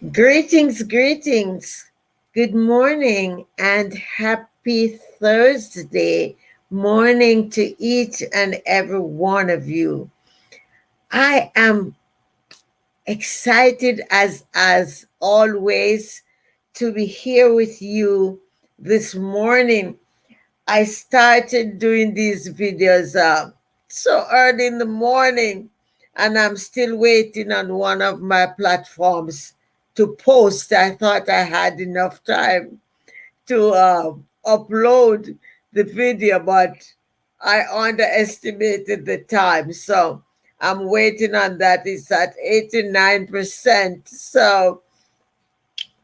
Greetings, greetings. Good morning and happy Thursday morning to each and every one of you. I am excited as always to be here with you this morning. I started doing these videos so early in the morning, and I'm still waiting on one of my platforms to post. I thought I had enough time to upload the video, but I underestimated the time. So I'm waiting on that. It's at 89%. So,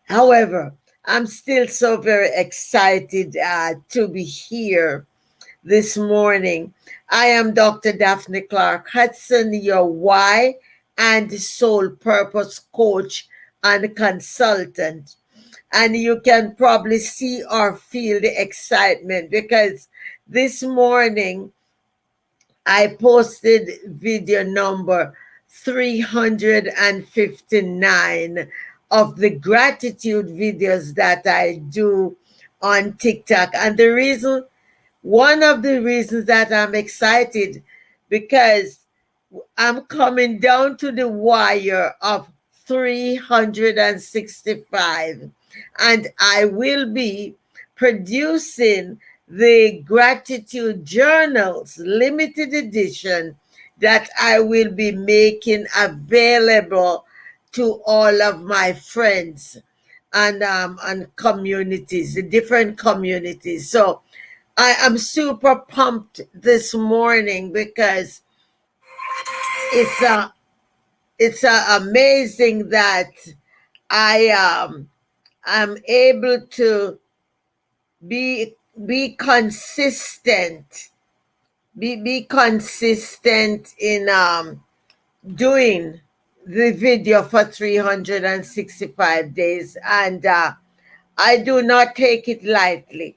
however, I'm still so very excited to be here this morning. I am Dr. Daphne Clarke-Hudson, your why and soul purpose coach and consultant. And you can probably see or feel the excitement because this morning I posted video number 359 of the gratitude videos that I do on TikTok. And one of the reasons that I'm excited, because I'm coming down to the wire of 365, and I will be producing the gratitude journals, limited edition, that I will be making available to all of my friends and communities, the different communities. So I am super pumped this morning because it's amazing that I am able to be consistent, be consistent in doing the video for 365 days, and I do not take it lightly.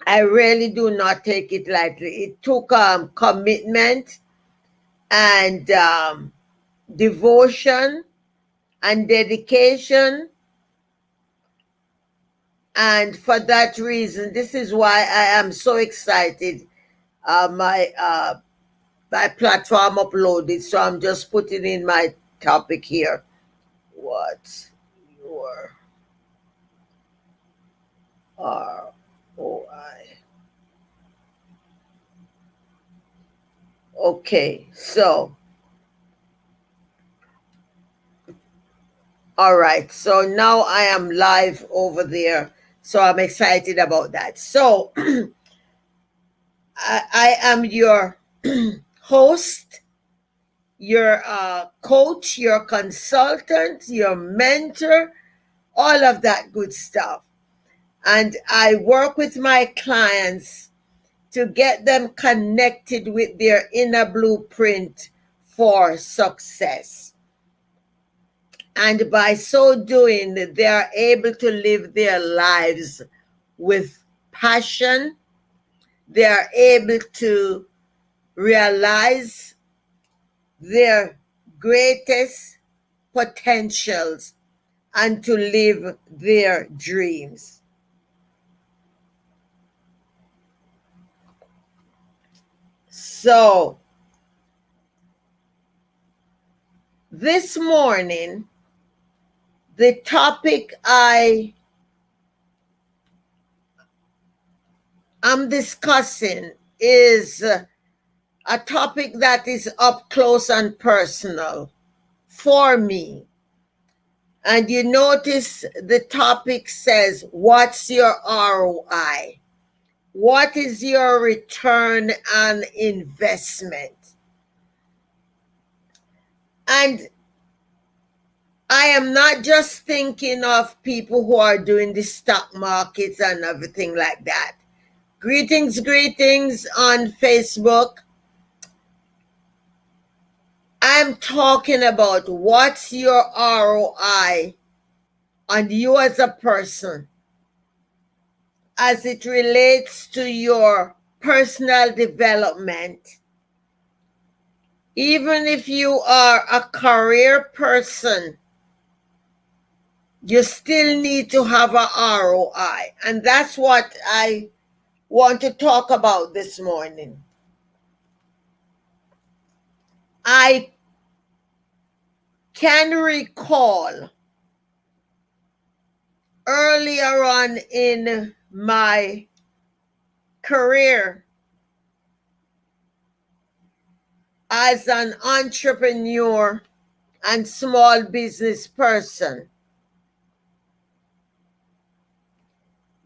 I really do not take it lightly. It took commitment and devotion and dedication. And for that reason, this is why I am so excited. My platform uploaded, so I'm just putting in my topic here. What's your ROI? Okay, so all right, so now I am live over there, so I'm excited about that. So I am your host, your coach, your consultant, your mentor, all of that good stuff. And I work with my clients to get them connected with their inner blueprint for success. And by so doing, they are able to live their lives with passion. They are able to realize their greatest potentials and to live their dreams. So, this morning, the topic I am discussing is a topic that is up close and personal for me. And you notice the topic says, what's your ROI? What is your return on investment? And I am not just thinking of people who are doing the stock markets and everything like that. Greetings on Facebook. I'm talking about what's your ROI on you as a person as it relates to your personal development. Even if you are a career person, you still need to have a ROI. And that's what I want to talk about this morning. I can recall earlier on in my career as an entrepreneur and small business person,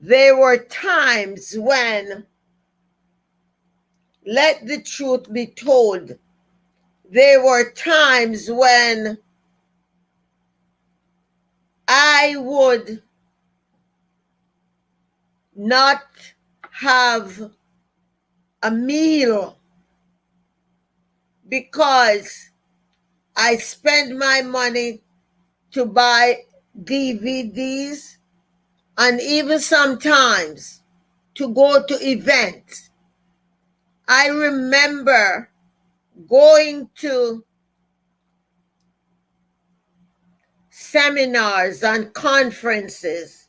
there were times when, let the truth be told, there were times when I would not have a meal because I spend my money to buy DVDs and even sometimes to go to events. I remember going to seminars and conferences.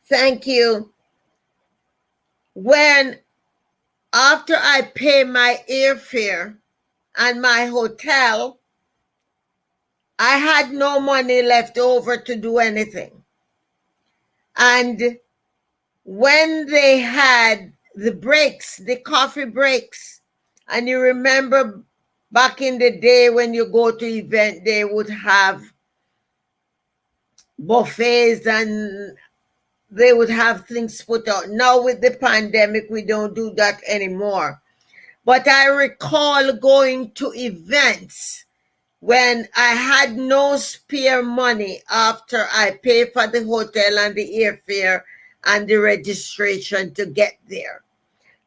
Thank you. When after I pay my airfare and my hotel, I had no money left over to do anything. And when they had the breaks, the coffee breaks, and you remember back in the day when you go to event, they would have buffets and they would have things put out. Now with the pandemic, we don't do that anymore. But I recall going to events when I had no spare money after I paid for the hotel and the airfare and the registration to get there.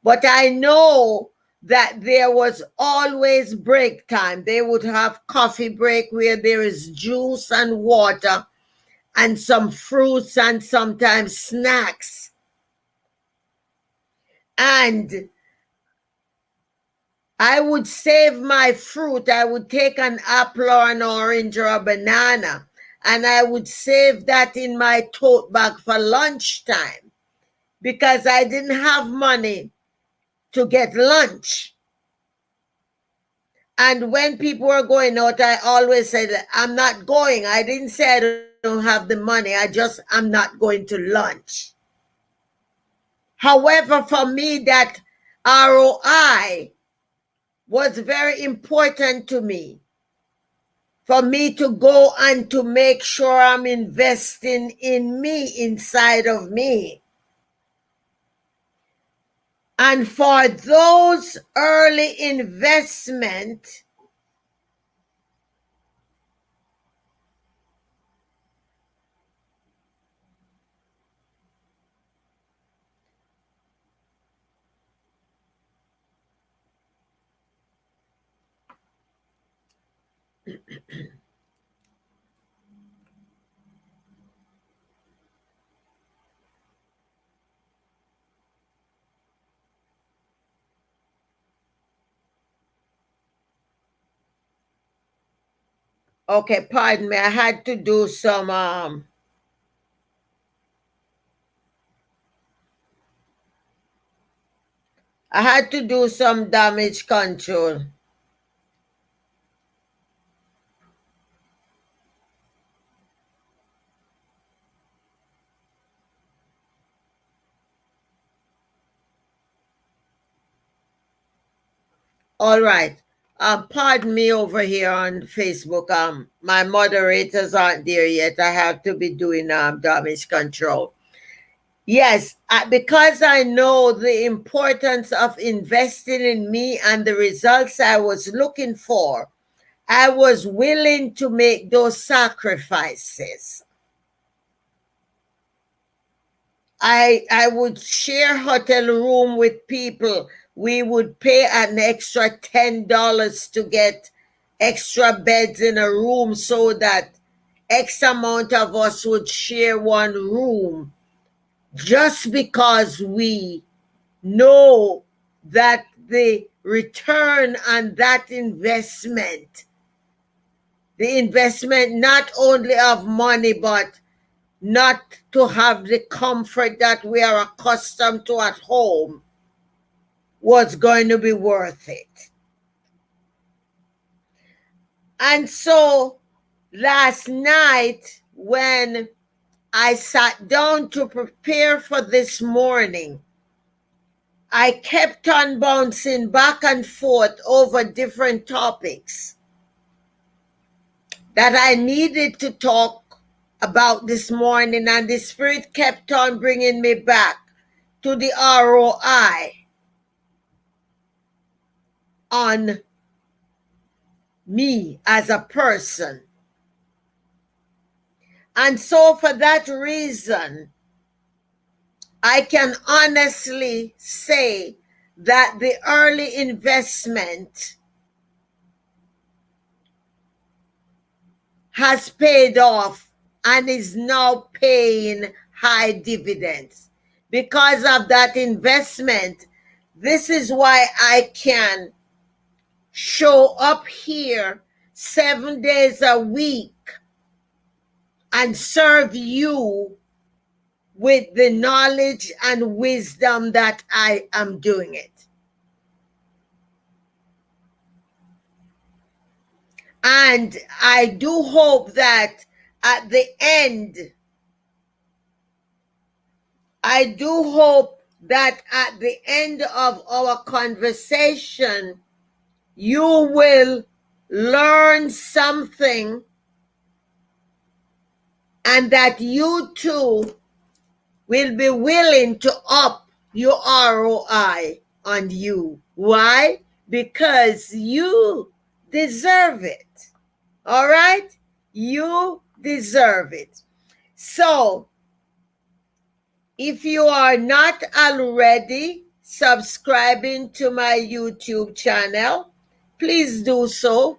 But I know that there was always break time. They would have coffee break where there is juice and water and some fruits and sometimes snacks. And I would save my fruit. I would take an apple or an orange or a banana, and I would save that in my tote bag for lunchtime because I didn't have money to get lunch. And when people were going out, I always said, I'm not going. I didn't say I don't have the money. I'm not going to lunch. However, for me, that ROI was very important to me. For me to go and to make sure I'm investing in me, inside of me. And for those early investment, okay, pardon me, I had to do some damage control. All right. Pardon me over here on Facebook. My moderators aren't there yet. I have to be doing damage control. Yes, because I know the importance of investing in me and the results I was looking for, I was willing to make those sacrifices. I would share hotel room with people. We would pay an extra $10 to get extra beds in a room so that X amount of us would share one room just because we know that the return on that investment, the investment not only of money, but not to have the comfort that we are accustomed to at home, was going to be worth it. And so last night, when I sat down to prepare for this morning, I kept on bouncing back and forth over different topics that I needed to talk about this morning, and the Spirit kept on bringing me back to the ROI on me as a person. And so for that reason, I can honestly say that the early investment has paid off and is now paying high dividends. Because of that investment, this is why I can show up here 7 days a week and serve you with the knowledge and wisdom that I am doing it. And I do hope that at the end, of our conversation, you will learn something, and that you too will be willing to up your ROI on you. Why? Because you deserve it. All right? You deserve it. So, if you are not already subscribing to my YouTube channel, please do so.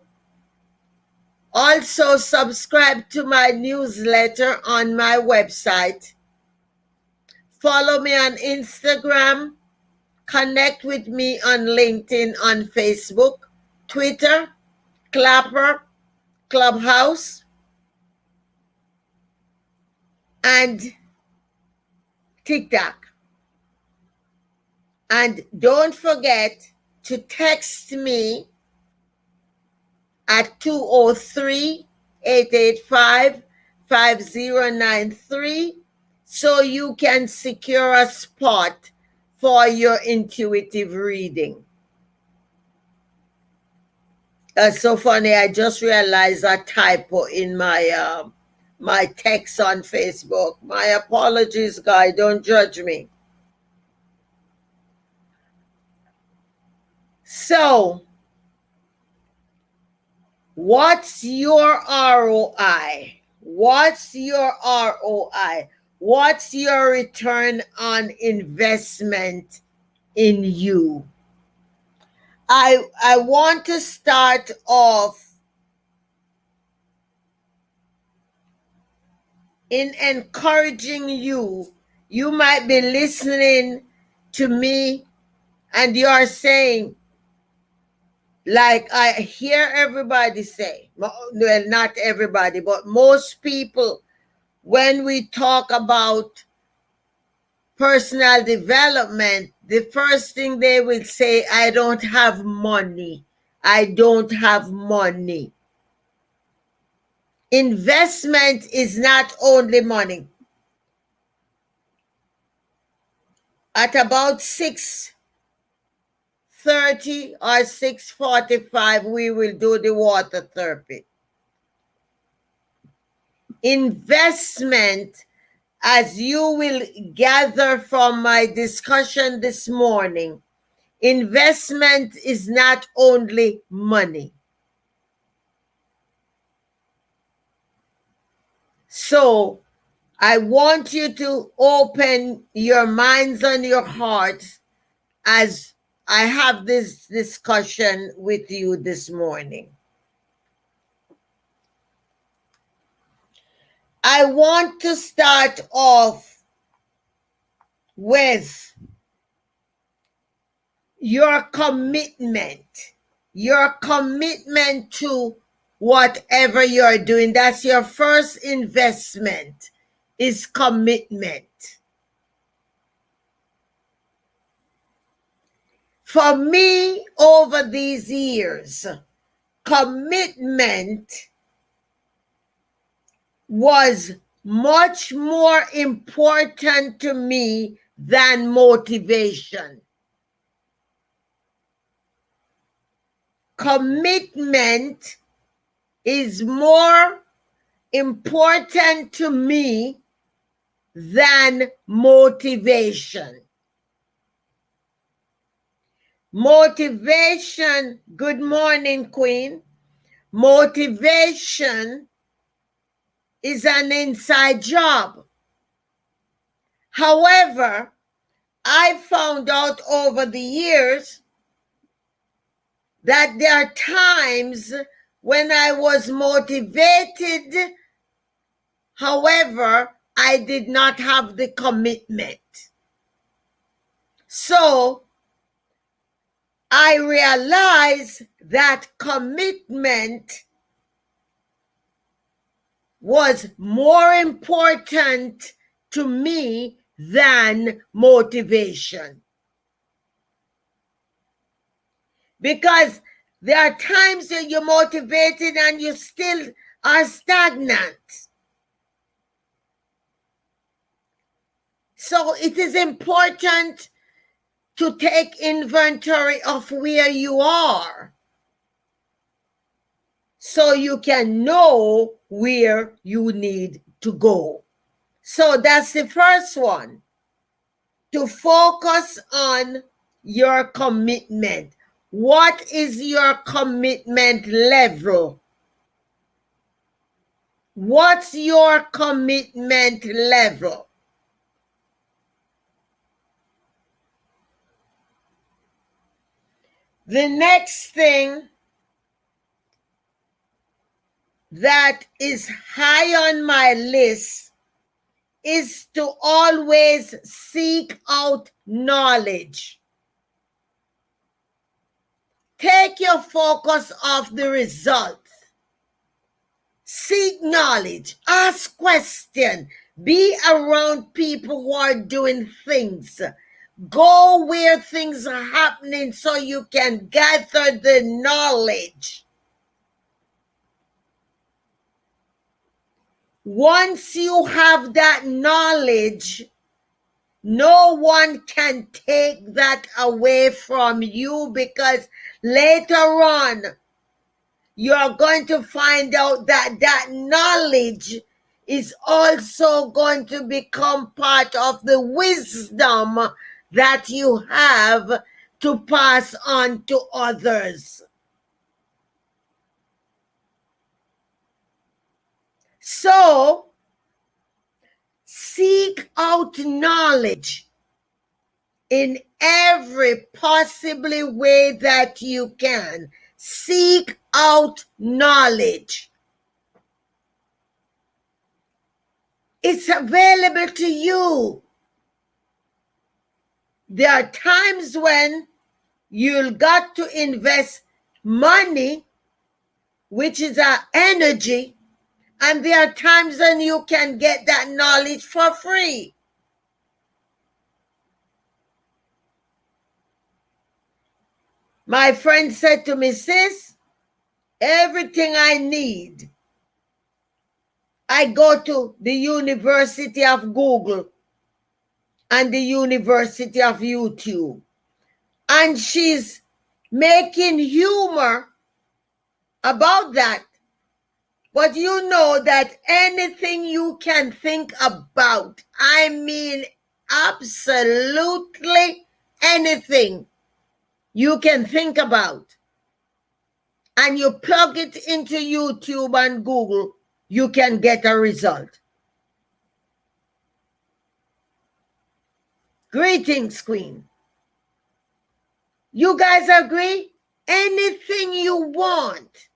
Also, subscribe to my newsletter on my website. Follow me on Instagram. Connect with me on LinkedIn, on Facebook, Twitter, Clapper, Clubhouse, and TikTok. And don't forget to text me at 203-885-5093 so you can secure a spot for your intuitive reading. That's so funny. I just realized a typo in my my text on Facebook. My apologies, guy. Don't judge me. So, what's your ROI? What's your ROI? What's your return on investment in you? I want to start off in encouraging you. You might be listening to me and you're saying, like I hear everybody say, well, not everybody, but most people, when we talk about personal development, the first thing they will say, I don't have money. I don't have money. Investment is not only money. At about 6:30 or 6:45, we will do the water therapy. Investment, as you will gather from my discussion this morning, investment is not only money. So I want you to open your minds and your hearts as I have this discussion with you this morning. I want to start off with your commitment to whatever you're doing. That's your first investment, is commitment. For me, over these years, commitment was much more important to me than motivation. Commitment is more important to me than motivation. Motivation, good morning, Queen. Motivation is an inside job. However, I found out over the years that there are times when I was motivated, however, I did not have the commitment. So I realized that commitment was more important to me than motivation. Because there are times that you're motivated and you still are stagnant. So it is important to take inventory of where you are so you can know where you need to go. So that's the first one, to focus on your commitment. What is your commitment level? What's your commitment level? The next thing that is high on my list is to always seek out knowledge. Take your focus off the results. Seek knowledge. Ask questions. Be around people who are doing things. Go where things are happening so you can gather the knowledge. Once you have that knowledge, no one can take that away from you, because later on, you're going to find out that that knowledge is also going to become part of the wisdom that you have to pass on to others. So, seek out knowledge in every possibly way that you can. Seek out knowledge. It's available to you. There are times when you'll got to invest money, which is our energy, and there are times when you can get that knowledge for free. My friend said to me, sis, everything I need, I go to the University of Google and the University of YouTube. And she's making humor about that. But you know that anything you can think about, I mean absolutely anything you can think about, and you plug it into YouTube and Google, you can get a result. Greetings, Queen. You guys agree? Anything you want,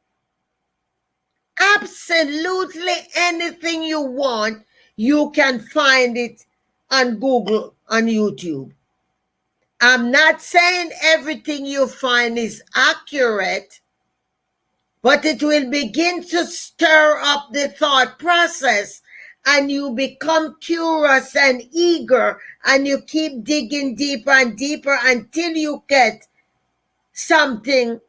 absolutely anything you want, you can find it on Google, on YouTube. I'm not saying everything you find is accurate, but it will begin to stir up the thought process, and you become curious and eager, and you keep digging deeper and deeper until you get something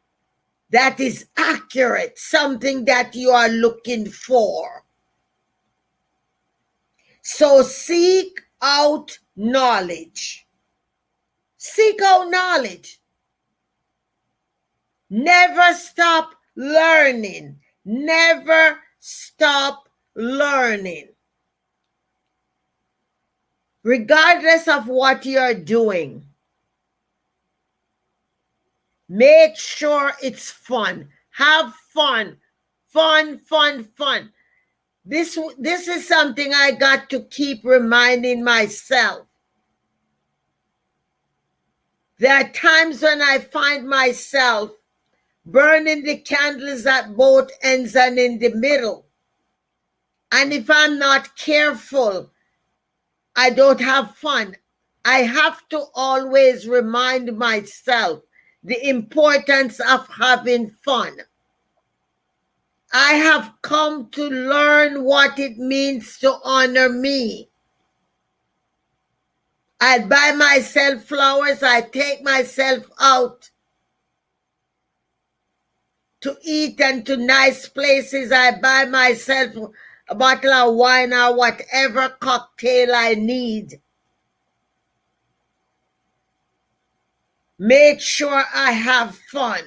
that is accurate, something that you are looking for. So seek out knowledge. Seek out knowledge. Never stop learning. Never stop learning. Regardless of what you're doing, make sure it's fun. Have fun. Fun, fun, fun. This is something I got to keep reminding myself. There are times when I find myself burning the candles at both ends and in the middle. And if I'm not careful, I don't have fun. I have to always remind myself the importance of having fun. I have come to learn what it means to honor me. I buy myself flowers. I take myself out to eat and to nice places. I buy myself a bottle of wine or whatever cocktail I need. Make sure I have fun.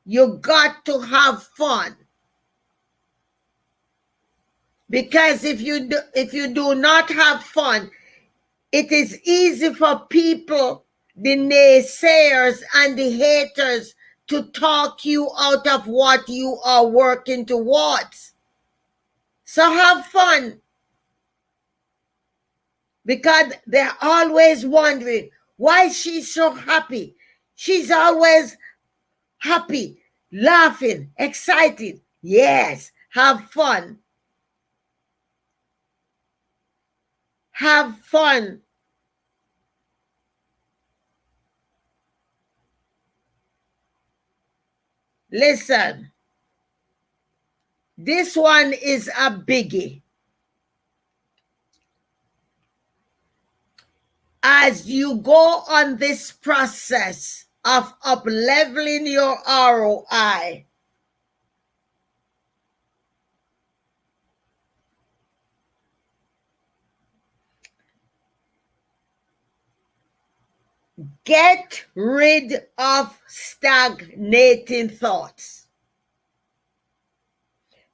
You got to have fun. Because if you do not have fun, it is easy for people, the naysayers and the haters, to talk you out of what you are working towards. So have fun. Because they're always wondering, why she's so happy? She's always happy, laughing, excited. Yes, have fun. Have fun. Listen, this one is a biggie. As you go on this process of up-leveling your ROI, get rid of stagnating thoughts.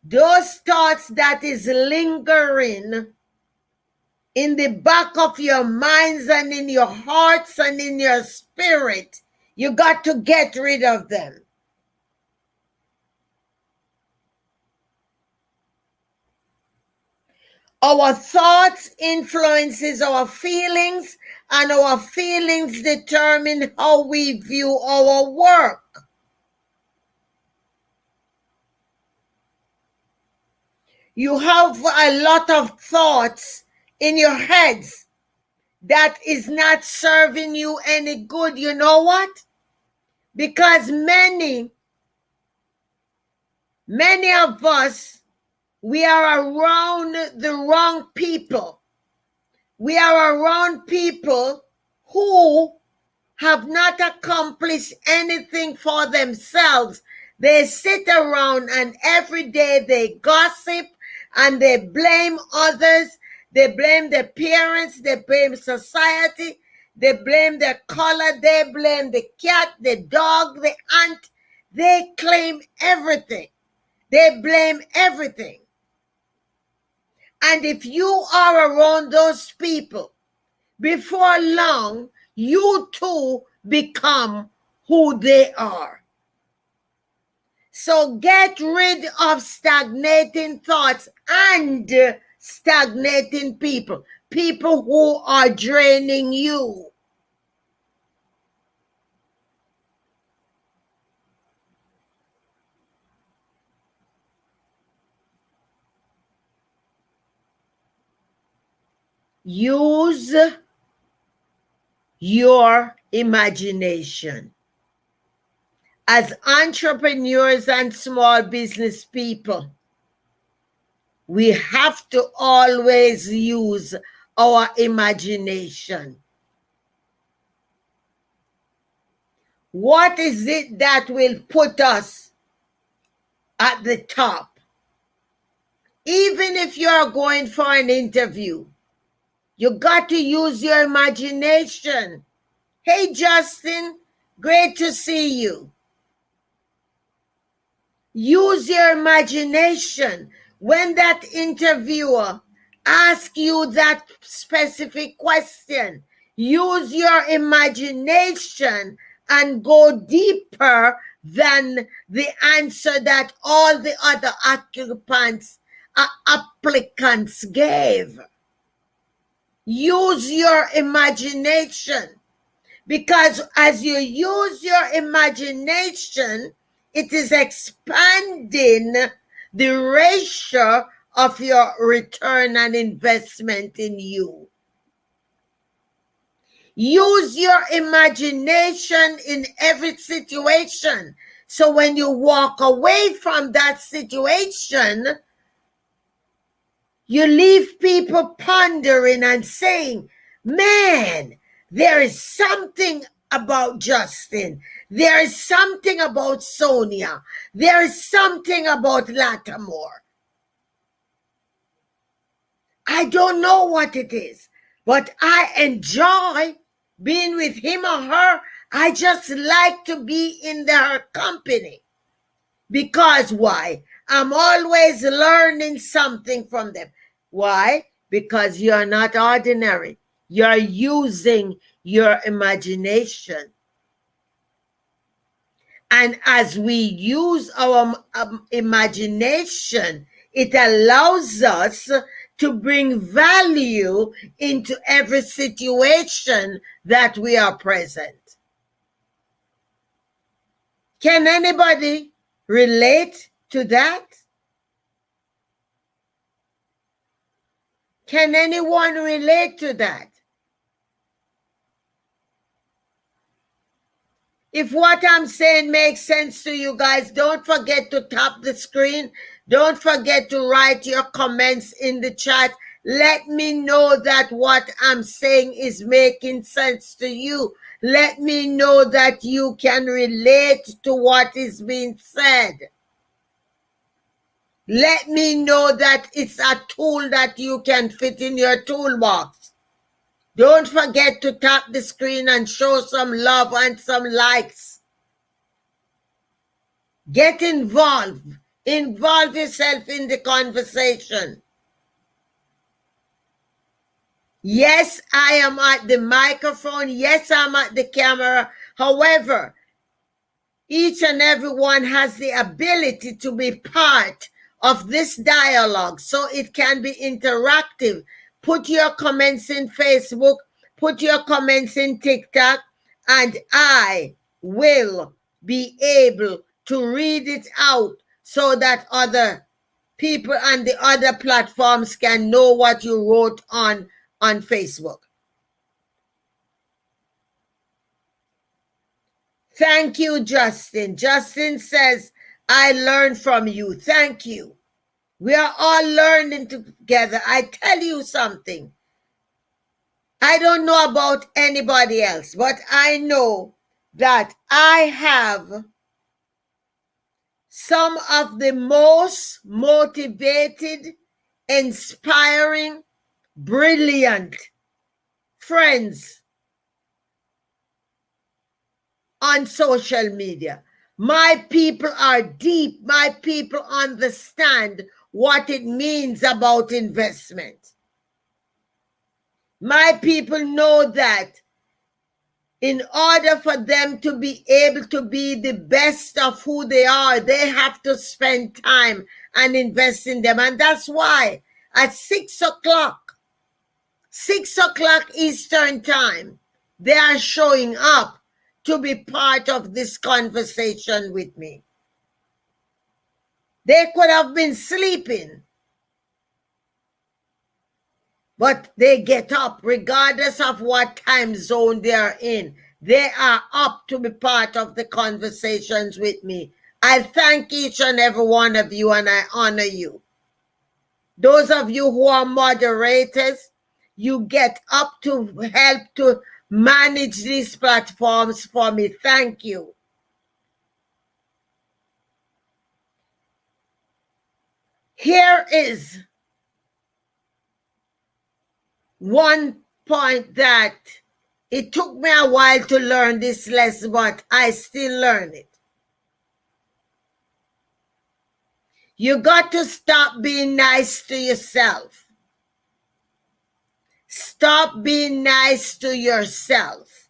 Those thoughts that is lingering in the back of your minds and in your hearts and in your spirit, you got to get rid of them. Our thoughts influences our feelings, and our feelings determine how we view our work. You have a lot of thoughts in your heads that is not serving you any good. You know what? Because many of us, we are around the wrong people. We are around people who have not accomplished anything for themselves. They sit around and every day they gossip and they blame others. They blame their parents. They blame society. They blame their color. They blame the cat, the dog, the ant. They claim everything. They blame everything. And if you are around those people, before long, you too become who they are. So get rid of stagnating thoughts and stagnating people. People who are draining you. Use your imagination. as entrepreneurs and small business people, we have to always use our imagination. What is it that will put us at the top? Even if you're going for an interview, you got to use your imagination. Hey, Justin, great to see you. Use your imagination. When that interviewer asks you that specific question, use your imagination and go deeper than the answer that all the other applicants gave. Use your imagination, because as you use your imagination, it is expanding the ratio of your return on investment in you. Use your imagination in every situation. So when you walk away from that situation, you leave people pondering and saying, man, there is something about Justin. There is something about Sonia. There is something about Latimore. I don't know what it is, but I enjoy being with him or her. I just like to be in their company. Because why? I'm always learning something from them. Why? Because you're not ordinary. You're using your imagination. And as we use our imagination, it allows us to bring value into every situation that we are present. Can anybody relate to that? Can anyone relate to that? If what I'm saying makes sense to you guys, don't forget to tap the screen. Don't forget to write your comments in the chat. Let me know that what I'm saying is making sense to you. Let me know that you can relate to what is being said. Let me know that it's a tool that you can fit in your toolbox. Don't forget to tap the screen and show some love and some likes. Get involved. Involve yourself in the conversation. Yes, I am at the microphone. Yes, I'm at the camera. However, each and every one has the ability to be part of this dialogue, so it can be interactive. Put your comments in Facebook, put your comments in TikTok, and I will be able to read it out so that other people on the other platforms can know what you wrote on Facebook. Thank you, Justin. Justin says, I learned from you. Thank you. We are all learning together. I tell you something. I don't know about anybody else, but I know that I have some of the most motivated, inspiring, brilliant friends on social media. My people are deep. My people understand what it means about investment. My people know that in order for them to be able to be the best of who they are, they have to spend time and invest in them. And that's why at 6 o'clock Eastern time, they are showing up to be part of this conversation with me. They could have been sleeping, but they get up regardless of what time zone they are in. They are up to be part of the conversations with me. I thank each and every one of you and I honor you. Those of you who are moderators, you get up to help to manage these platforms for me. Thank you. Here is one point that it took me a while to learn this lesson, but I still learn it. You got to stop being nice to yourself. Stop being nice to yourself.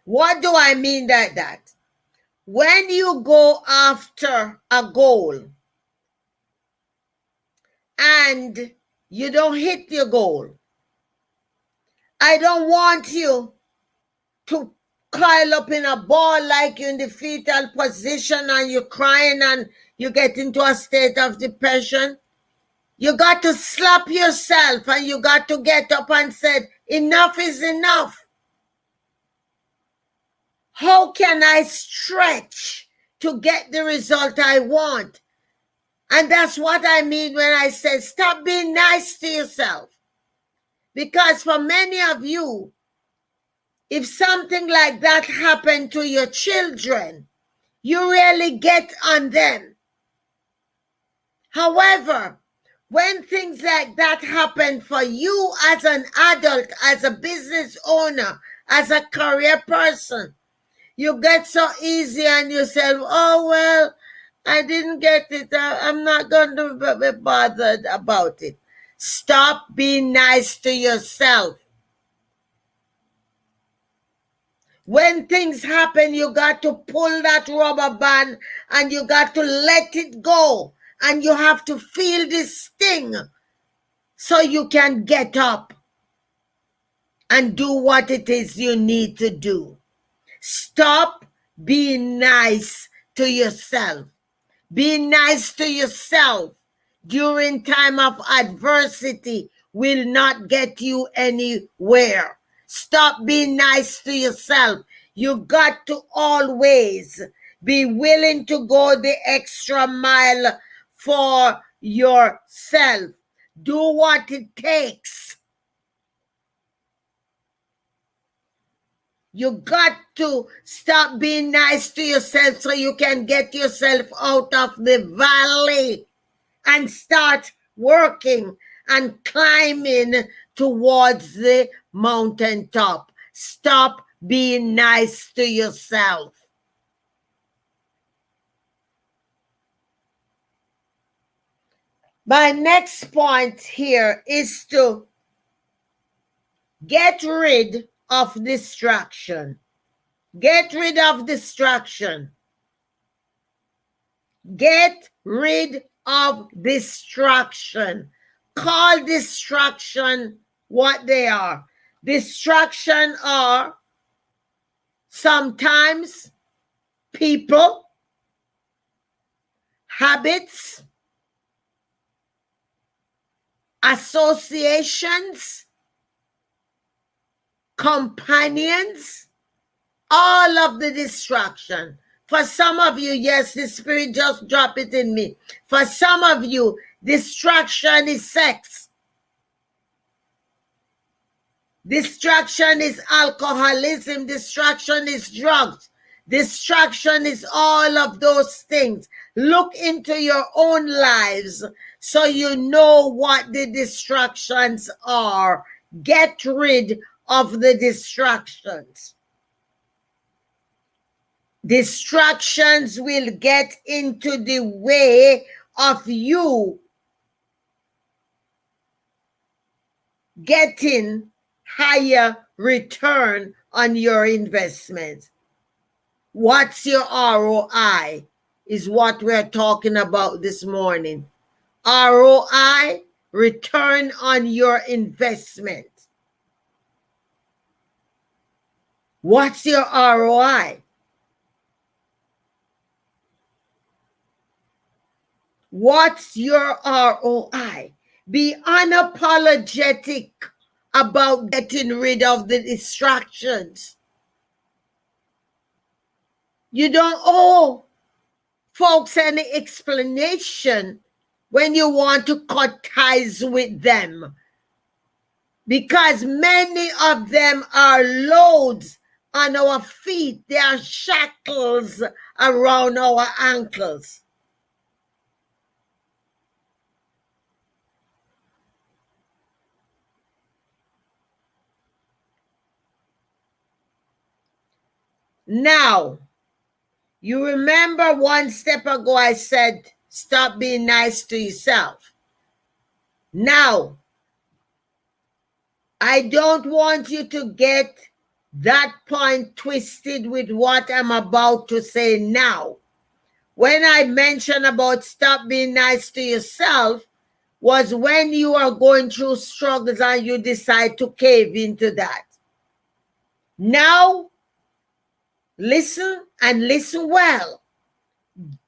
What do I mean by that? When you go after a goal and you don't hit your goal, I don't want you to coil up in a ball like you're in the fetal position and you're crying and you get into a state of depression. You got to slap yourself and you got to get up and say, enough is enough. How can I stretch to get the result I want? And that's what I mean when I say stop being nice to yourself. Because for many of you, if something like that happened to your children, you really get on them. However, when things like that happen for you as an adult, as a business owner, as a career person, you get so easy and you say, oh, well, I didn't get it. I'm not going to be bothered about it. Stop being nice to yourself. When things happen, you got to pull that rubber band and you got to let it go. And you have to feel this sting so you can get up and do what it is you need to do. Stop being nice to yourself. Being nice to yourself during time of adversity will not get you anywhere. Stop being nice to yourself. You got to always be willing to go the extra mile for yourself. Do what it takes. You got to stop being nice to yourself so you can get yourself out of the valley and start working and climbing towards the mountaintop. Stop being nice to yourself. My next point here is to get rid of distraction. Get rid of distraction. Get rid of distraction. Call distraction what they are. Distraction are sometimes people, habits, associations, companions, all of the distraction. For some of you, yes, the Spirit just dropped it in me. For some of you, distraction is sex. Distraction is alcoholism. Distraction is drugs. Distraction is all of those things. Look into your own lives so you know what the distractions are. Get rid of the distractions. Distractions will get into the way of you getting higher return on your investment. What's your ROI is what we're talking about this morning. ROI, return on your investment. What's your ROI? What's your ROI? Be unapologetic about getting rid of the distractions. You don't owe folks any explanation when you want to cut ties with them, because many of them are loads on our feet. They are shackles around our ankles. Now, you remember one step ago I said, stop being nice to yourself. Now, I don't want you to get that point twisted with what I'm about to say now. When I mentioned about stop being nice to yourself, was when you are going through struggles and you decide to cave into that. Now, listen and listen well.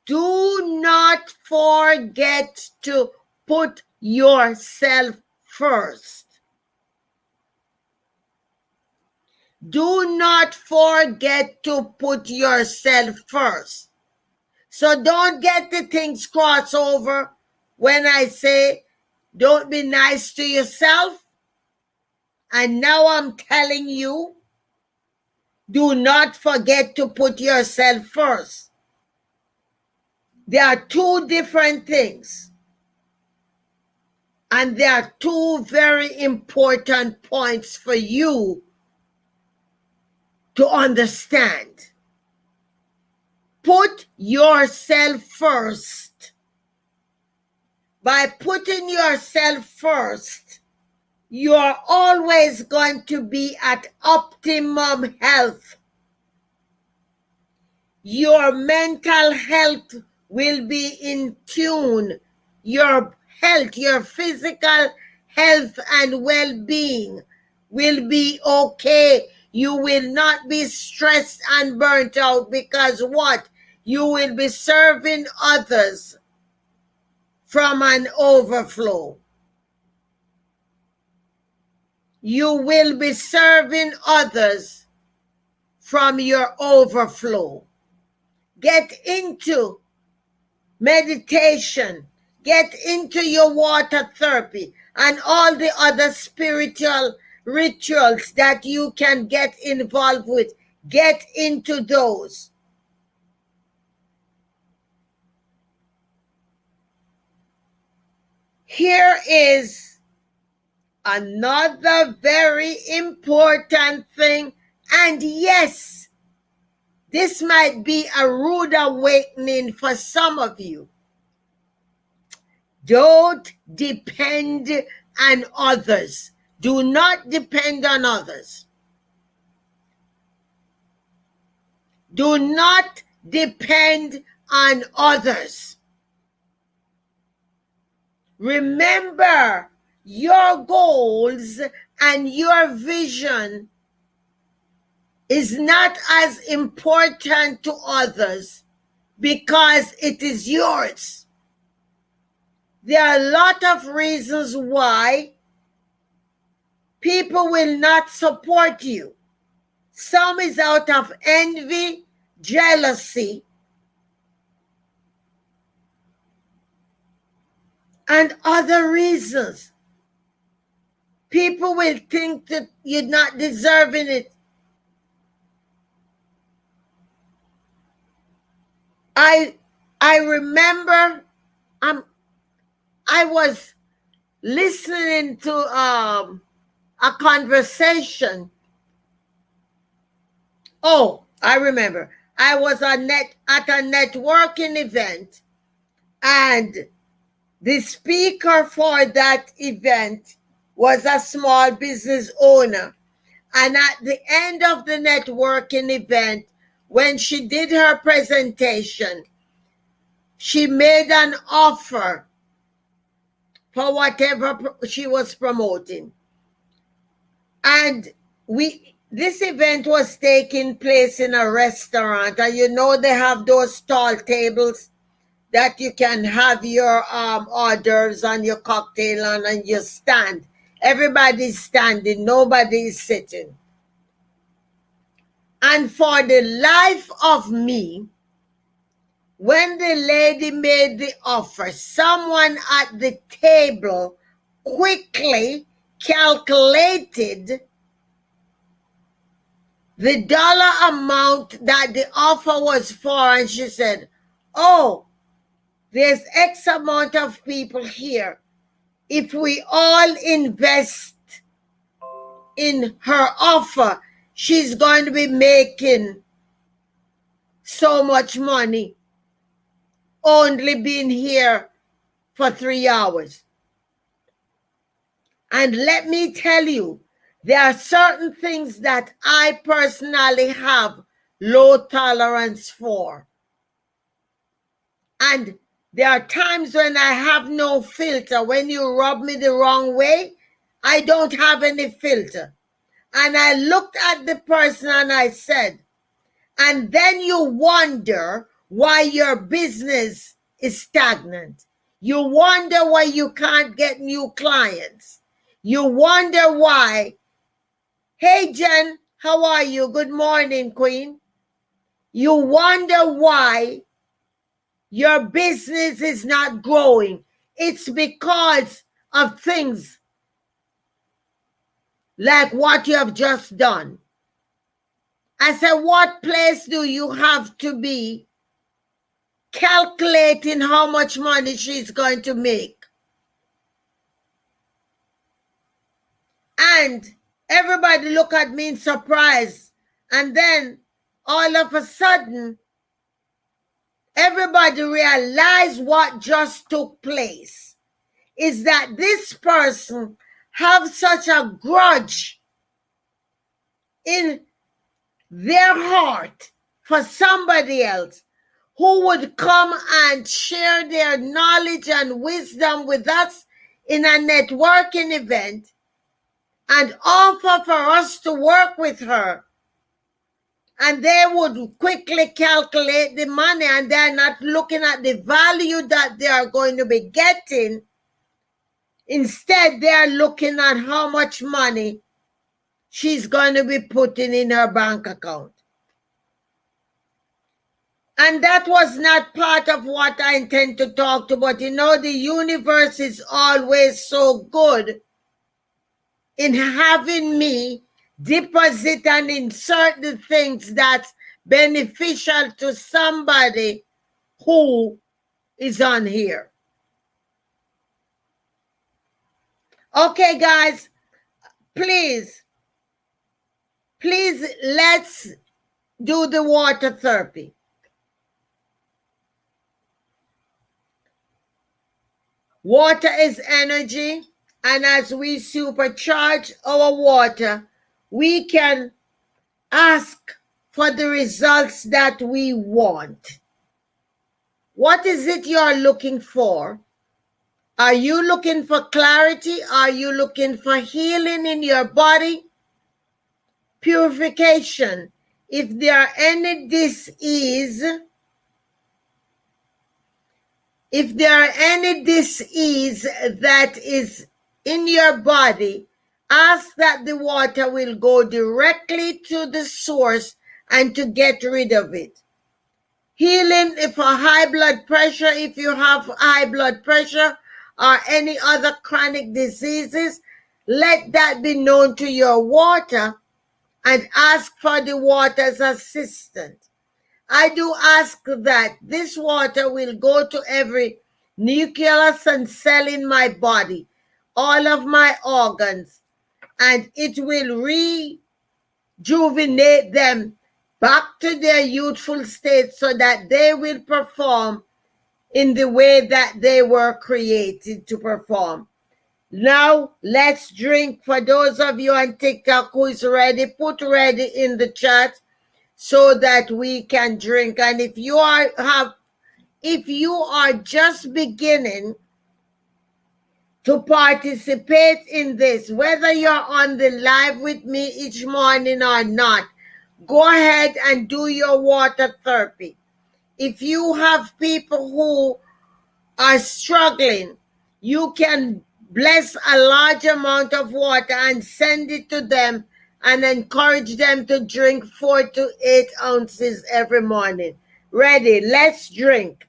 Do not forget to put yourself first. Do not forget to put yourself first. So don't get the things crossed over when I say don't be nice to yourself. And now I'm telling you, do not forget to put yourself first. There are two different things. And there are two very important points for you to understand. Put yourself first. By putting yourself first, you're always going to be at optimum health. Your mental health will be in tune. Your health, your physical health and well-being will be okay. You will not be stressed and burnt out because what? You will be serving others from an overflow. You will be serving others from your overflow. Get into meditation. Get into your water therapy and all the other spiritual rituals that you can get involved with. Get into those. Here is another very important thing, and yes, this might be a rude awakening for some of you. Don't depend on others. Do not depend on others. Do not depend on others. Remember, your goals and your vision is not as important to others because it is yours. There are a lot of reasons why people will not support you. Some is out of envy, jealousy, and other reasons. People will think that you're not deserving it. I remember I was listening to a conversation. Oh, I remember. I was at a networking event, and the speaker for that event was a small business owner. And at the end of the networking event, when she did her presentation, she made an offer for whatever she was promoting. And this event was taking place in a restaurant, and you know they have those stall tables that you can have your hors d'oeuvres and your cocktail on and you stand. Everybody's standing, nobody's sitting. And for the life of me, when the lady made the offer, someone at the table quickly calculated the dollar amount that the offer was for, and she said, oh, there's X amount of people here. If we all invest in her offer, she's going to be making so much money only being here for 3 hours. And let me tell you, there are certain things that I personally have low tolerance for. And there are times when I have no filter. When you rub me the wrong way, I don't have any filter. And I looked at the person and I said, and then you wonder why your business is stagnant. You wonder why you can't get new clients. You wonder why. Hey, Jen, how are you? Good morning, Queen. You wonder why your business is not growing. It's because of things like what you have just done. I said, what place do you have to be calculating how much money she's going to make? And everybody look at me in surprise. And then all of a sudden, everybody realized what just took place is that this person have such a grudge in their heart for somebody else who would come and share their knowledge and wisdom with us in a networking event and offer for us to work with her. And they would quickly calculate the money, and they're not looking at the value that they are going to be getting. Instead, they are looking at how much money she's going to be putting in her bank account. And that was not part of what I intend to talk to, but you know, the universe is always so good in having me deposit and insert the things that's beneficial to somebody who is on here. Okay, guys, please, let's do the water therapy. Water is energy, and as we supercharge our water, we can ask for the results that we want. What is it you're looking for? Are you looking for clarity? Are you looking for healing in your body? Purification. If there are any disease, that is in your body, ask that the water will go directly to the source and to get rid of it. Healing for high blood pressure, if you have high blood pressure or any other chronic diseases, let that be known to your water and ask for the water's assistance. I do ask that this water will go to every nucleus and cell in my body, all of my organs, and it will rejuvenate them back to their youthful state so that they will perform in the way that they were created to perform. Now, let's drink. For those of you on TikTok who is ready, put ready in the chat so that we can drink. And if you are just beginning to participate in this, whether you're on the live with me each morning or not, go ahead and do your water therapy. If you have people who are struggling, you can bless a large amount of water and send it to them and encourage them to drink 4 to 8 ounces every morning. Ready? Let's drink.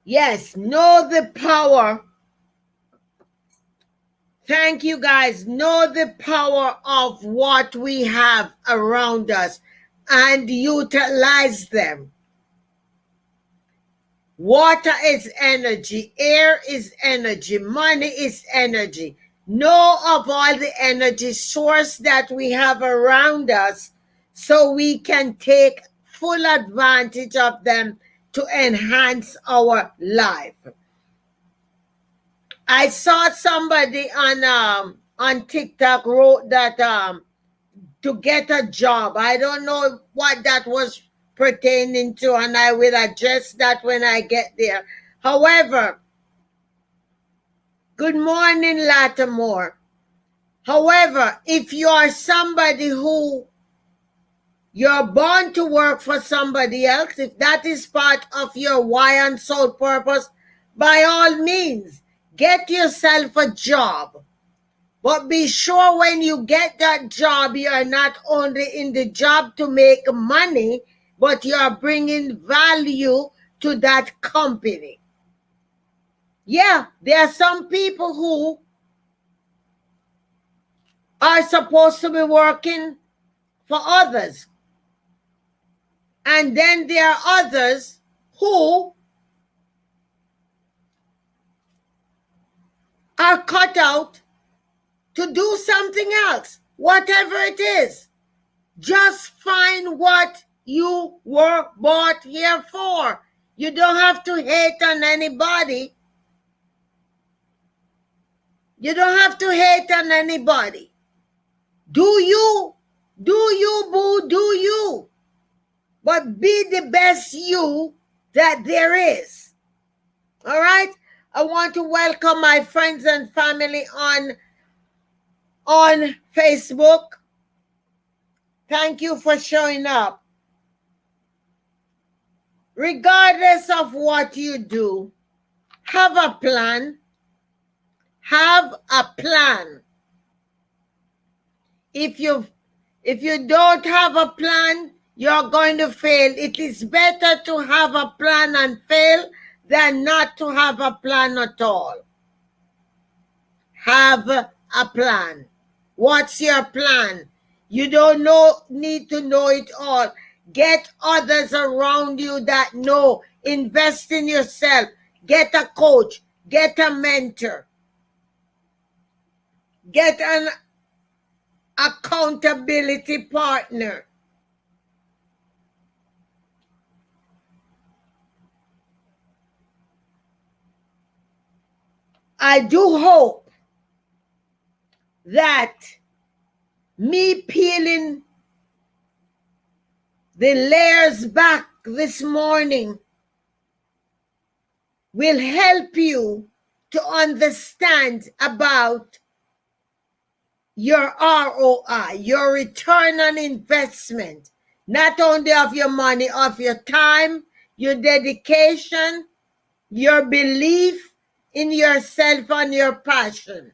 Yes, know the power. Thank you, guys. Know the power of what we have around us and utilize them. Water is energy. Air is energy. Money is energy. Know of all the energy source that we have around us so we can take full advantage of them to enhance our life. I saw somebody on TikTok wrote that to get a job. I don't know what that was pertaining to, and I will address that when I get there. However, good morning, Lattimore. However, if you are somebody who you're born to work for somebody else, if that is part of your why and soul purpose, by all means, get yourself a job. But be sure when you get that job, you are not only in the job to make money, but you are bringing value to that company. Yeah, there are some people who are supposed to be working for others. And then there are others who are cut out to do something else, whatever it is. Just find what you were bought here for. You don't have to hate on anybody. You don't have to hate on anybody. Do you, boo, do you. But be the best you that there is. All right? I want to welcome my friends and family on Facebook. Thank you for showing up. Regardless of what you do, have a plan. Have a plan. If you don't have a plan, you're going to fail. It is better to have a plan and fail than not to have a plan at all. Have a plan. What's your plan? You don't need to know it all. Get others around you that know. Invest in yourself. Get a coach. Get a mentor. Get an accountability partner. I do hope that me peeling the layers back this morning will help you to understand about your ROI, your return on investment, not only of your money, of your time, your dedication, your belief in yourself and your passion.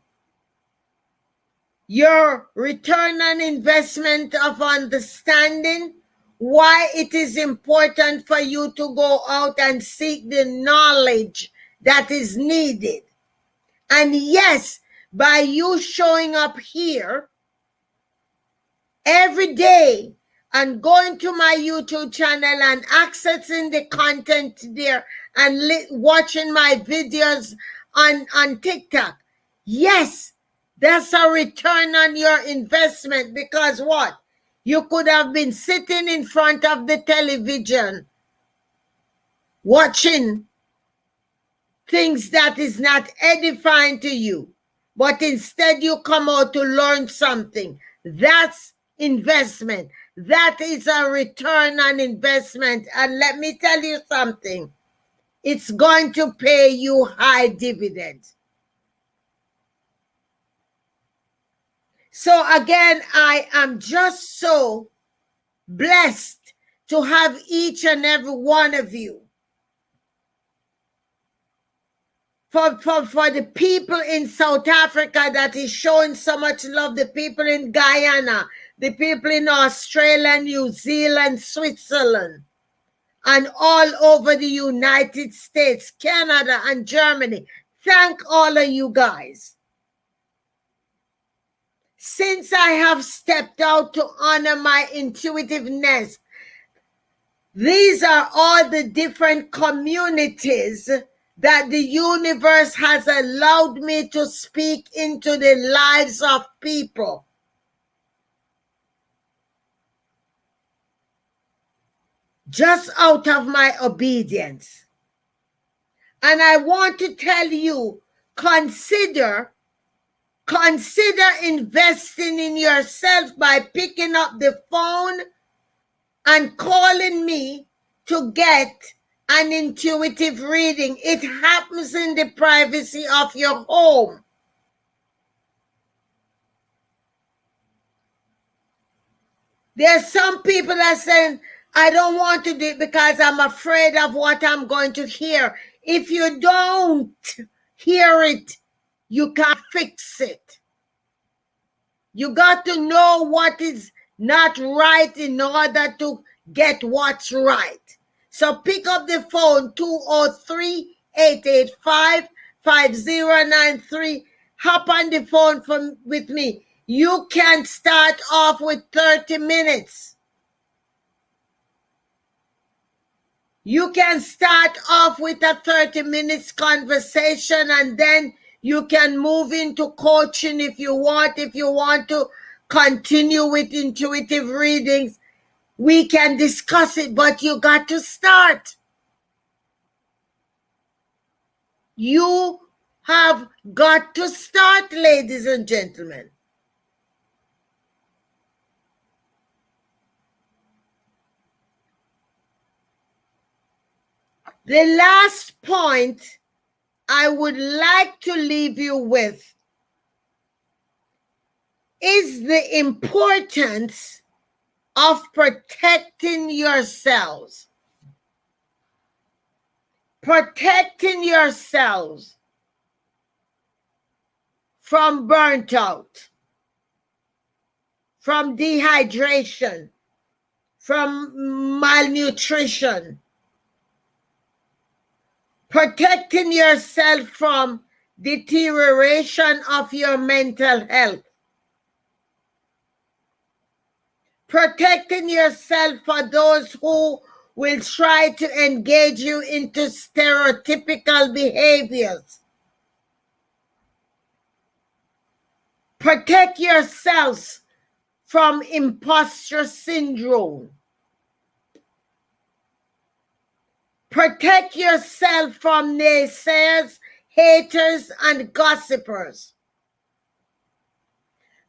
Your return on investment of understanding why it is important for you to go out and seek the knowledge that is needed. And yes, by you showing up here every day and going to my YouTube channel and accessing the content there and watching my videos on TikTok, yes, that's a return on your investment, because what? You could have been sitting in front of the television watching things that is not edifying to you, but instead you come out to learn something. That's investment. That is a return on investment. And let me tell you something. it's going to pay you high dividends. So again, I am just so blessed to have each and every one of you. For the people in South Africa that is showing so much love, the people in Guyana, the people in Australia, New Zealand, Switzerland, and all over the United States, Canada, and Germany. Thank all of you guys. Since I have stepped out to honor my intuitiveness, these are all the different communities that the universe has allowed me to speak into the lives of people. Just out of my obedience. And I want to tell you, consider investing in yourself by picking up the phone and calling me to get an intuitive reading. It happens in the privacy of your home. There's some people that say, I don't want to do it because I'm afraid of what I'm going to hear. If you don't hear it, you can't fix it. You got to know what is not right in order to get what's right. So pick up the phone, 203-885-5093. Hop on the phone with me. You can start off with 30 minutes. You can start off with a 30 minutes conversation, and then you can move into coaching if you want. If you want to continue with intuitive readings, we can discuss it, but you got to start. You have got to start, ladies and gentlemen. The last point I would like to leave you with is the importance of protecting yourselves. Protecting yourselves from burnt out, from dehydration, from malnutrition. Protecting yourself from deterioration of your mental health. Protecting yourself for those who will try to engage you into stereotypical behaviors. Protect yourselves from imposter syndrome. Protect yourself from naysayers, haters, and gossipers.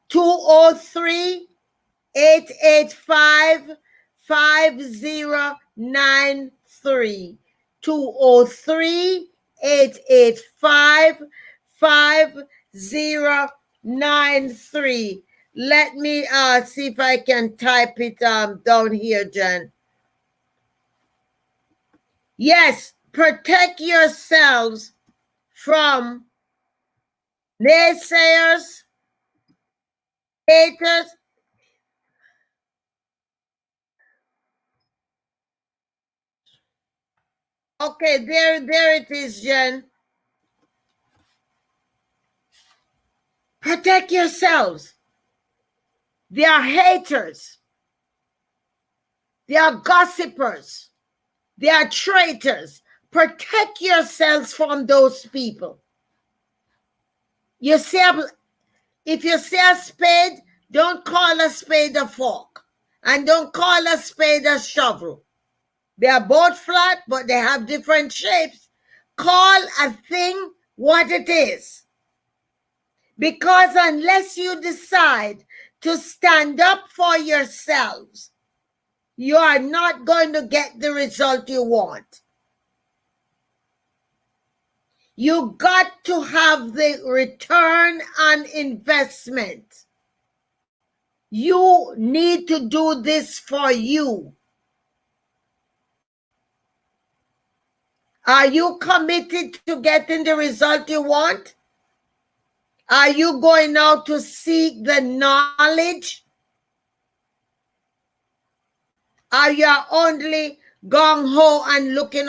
203-885-5093. 203-885-5093. Let me see if I can type it down here, Jen. Yes, protect yourselves from naysayers, haters. Okay, there it is, Jen. Protect yourselves. They are haters. They are gossipers. They are traitors. Protect yourselves from those people. You see, if you see a spade, don't call a spade a fork. And don't call a spade a shovel. They are both flat, but they have different shapes. Call a thing what it is. Because unless you decide to stand up for yourselves, you are not going to get the result you want. You got to have the return on investment. You need to do this for you. Are you committed to getting the result you want? Are you going out to seek the knowledge? Are you only gung-ho and looking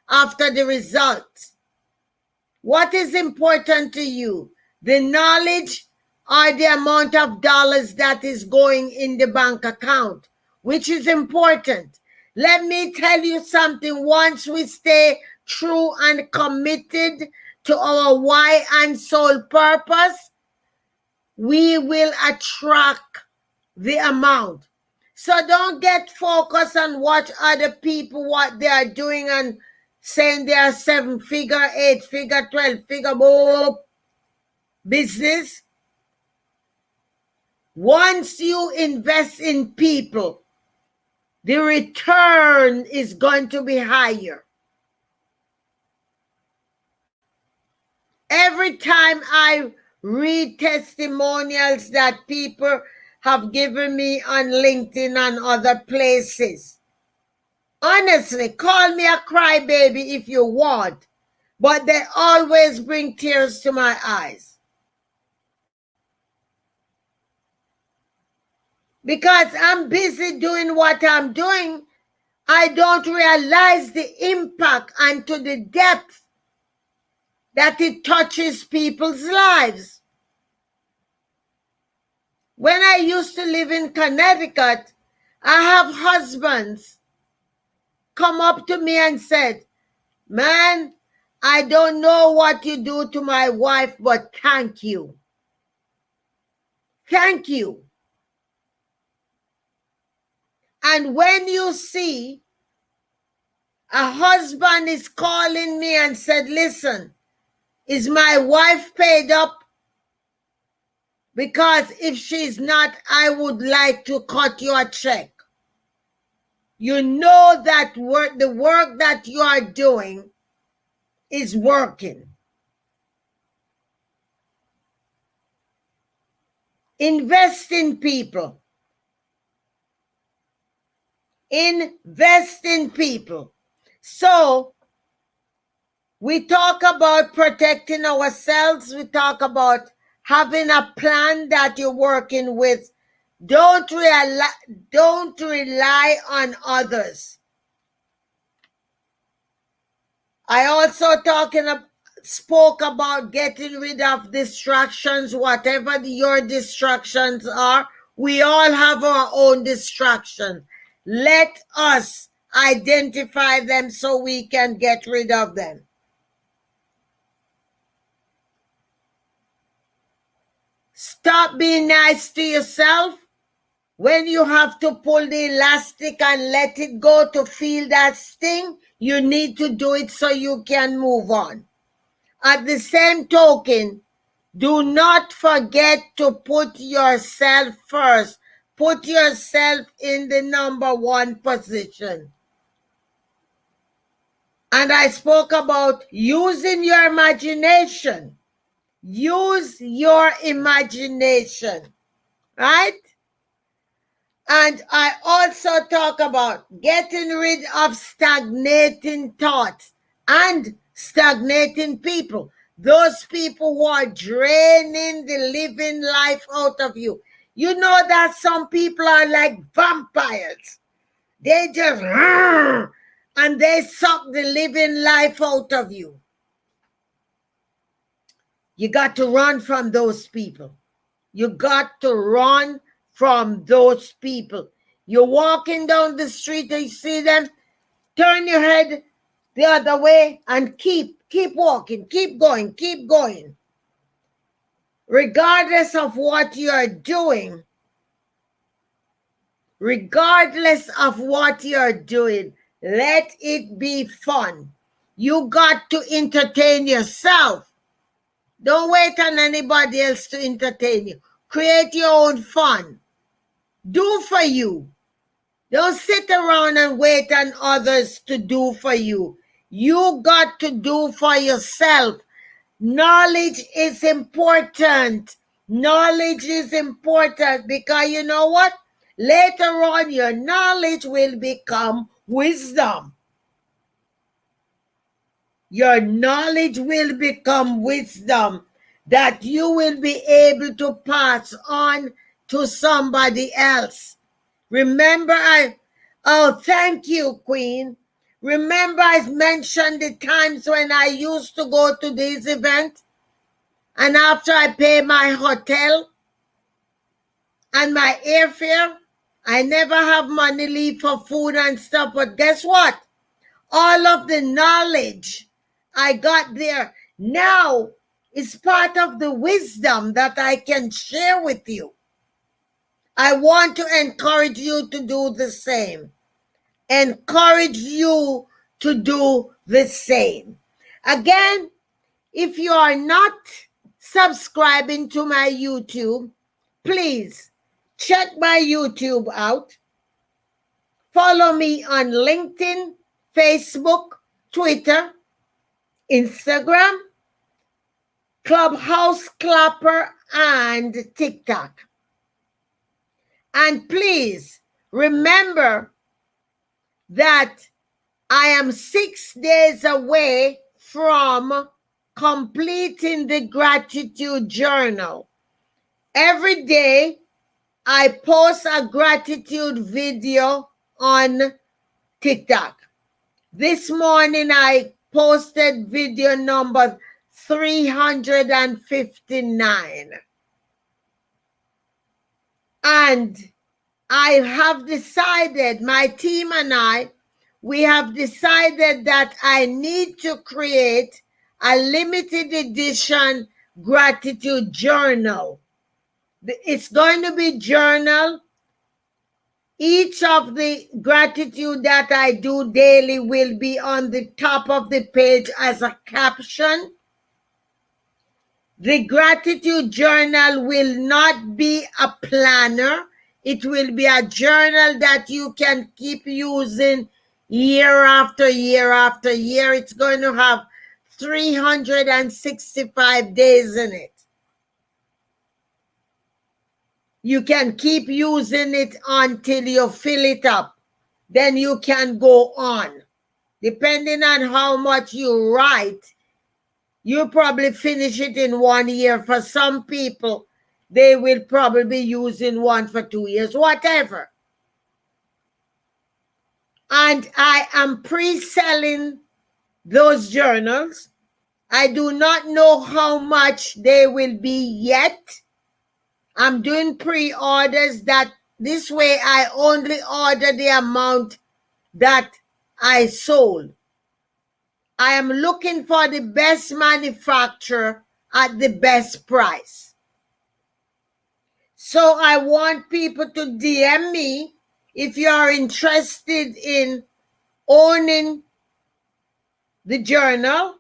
after the result? What is important to you? The knowledge or the amount of dollars that is going in the bank account? Which is important? Let me tell you something. Once we stay true and committed to our why and soul purpose, we will attract the amount. So don't get focused on what other people, what they are doing and saying they are 7-figure, 8-figure, 12-figure business. Once you invest in people, the return is going to be higher. Every time I read testimonials that people have given me on LinkedIn and other places, honestly, call me a crybaby if you want, but they always bring tears to my eyes. Because I'm busy doing what I'm doing, I don't realize the impact and to the depth that it touches people's lives. When I used to live in Connecticut, I have husbands come up to me and said, "Man, I don't know what you do to my wife, but thank you. Thank you." And when you see a husband is calling me and said, "Listen, is my wife paid up? Because if she's not, I would like to cut you a check." You know that the work that you are doing is working. Invest in people. Invest in people. So, we talk about protecting ourselves. We talk about having a plan that you're working with. Don't rely on others. I also spoke about getting rid of distractions, whatever your distractions are. We all have our own distractions. Let us identify them so we can get rid of them. Stop being nice to yourself. When you have to pull the elastic and let it go to feel that sting, you need to do it so you can move on. At the same token, do not forget to put yourself first. Put yourself in the number one position. And I spoke about using your imagination. Use your imagination, right? And I also talk about getting rid of stagnating thoughts and stagnating people. Those people who are draining the living life out of you. You know that some people are like vampires. They just, and they suck the living life out of you. You got to run from those people. You got to run from those people. You're walking down the street and you see them, turn your head the other way and keep walking, keep going. Regardless of what you're doing, let it be fun. You got to entertain yourself. Don't wait on anybody else to entertain you. Create your own fun. Do for you. Don't sit around and wait on others to do for you. you got to do for yourself. Knowledge is important. Knowledge is important because you know what? Later on, your knowledge will become wisdom. Your knowledge will become wisdom that you will be able to pass on to somebody else. Remember, thank you, Queen. Remember, I mentioned the times when I used to go to these events, and after I pay my hotel and my airfare, I never have money leave for food and stuff. But guess what? All of the knowledge I got there now is part of the wisdom that I can share with you. I want to encourage you to do the same. Encourage you to do the same. Again, if you are not subscribing to my YouTube, please check my YouTube out. Follow me on LinkedIn, Facebook, Twitter, Instagram, Clubhouse, Clapper, and TikTok. And please remember that I am 6 days away from completing the gratitude journal. Every day, I post a gratitude video on TikTok. This morning, I posted video number 359. And I have decided, my team and I, we have decided that I need to create a limited edition gratitude journal. It's going to be journal. Each of the gratitude that I do daily will be on the top of the page as a caption. The gratitude journal will not be a planner. It will be a journal that you can keep using year after year after year. It's going to have 365 days in it. You can keep using it until you fill it up. Then you can go on. Depending on how much you write, you probably finish it in 1 year. For some people, they will probably be using one for 2 years, whatever. And I am pre-selling those journals. I do not know how much they will be yet. I'm doing pre-orders that this way I only order the amount that I sold. I am looking for the best manufacturer at the best price. So I want people to DM me if you are interested in owning the journal.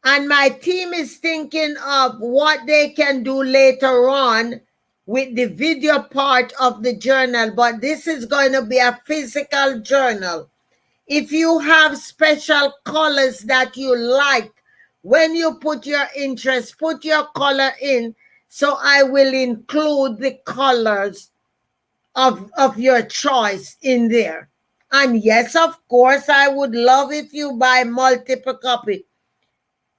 And my team is thinking of what they can do later on with the video part of the journal. But this is going to be a physical journal. If you have special colors that you like, when you put your interest, put your color in. So I will include the colors of your choice in there. And yes, of course, I would love if you buy multiple copy.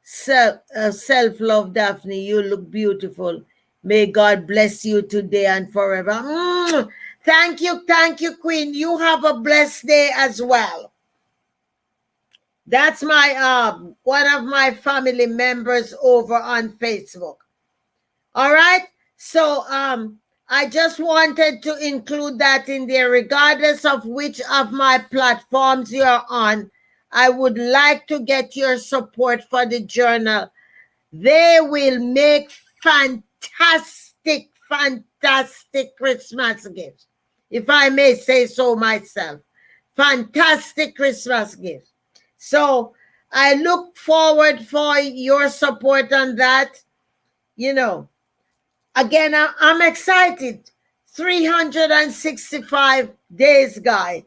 Self-love, Daphne, you look beautiful. May God bless you today and forever. Thank you, Queen. You have a blessed day as well. That's my one of my family members over on Facebook. All right. So I just wanted to include that in there, regardless of which of my platforms you're on. I would like to get your support for the journal. They will make fantastic Christmas gifts, if I may say so myself. Fantastic Christmas gifts. So I look forward for your support on that. You know, again, I'm excited. 365 days, guys.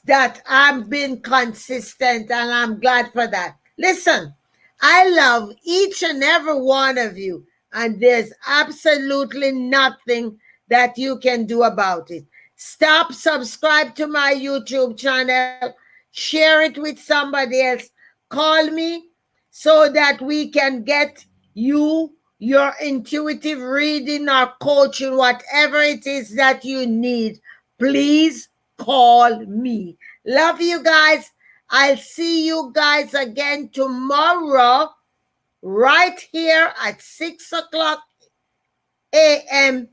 that I'm being consistent, and I'm glad for that. Listen, I love each and every one of you, and there's absolutely nothing that you can do about it. Stop, subscribe to my YouTube channel, share it with somebody else, call me so that we can get you your intuitive reading or coaching, whatever it is that you need. Please call me. Love you guys. I'll see you guys again tomorrow, right here at 6 o'clock a.m.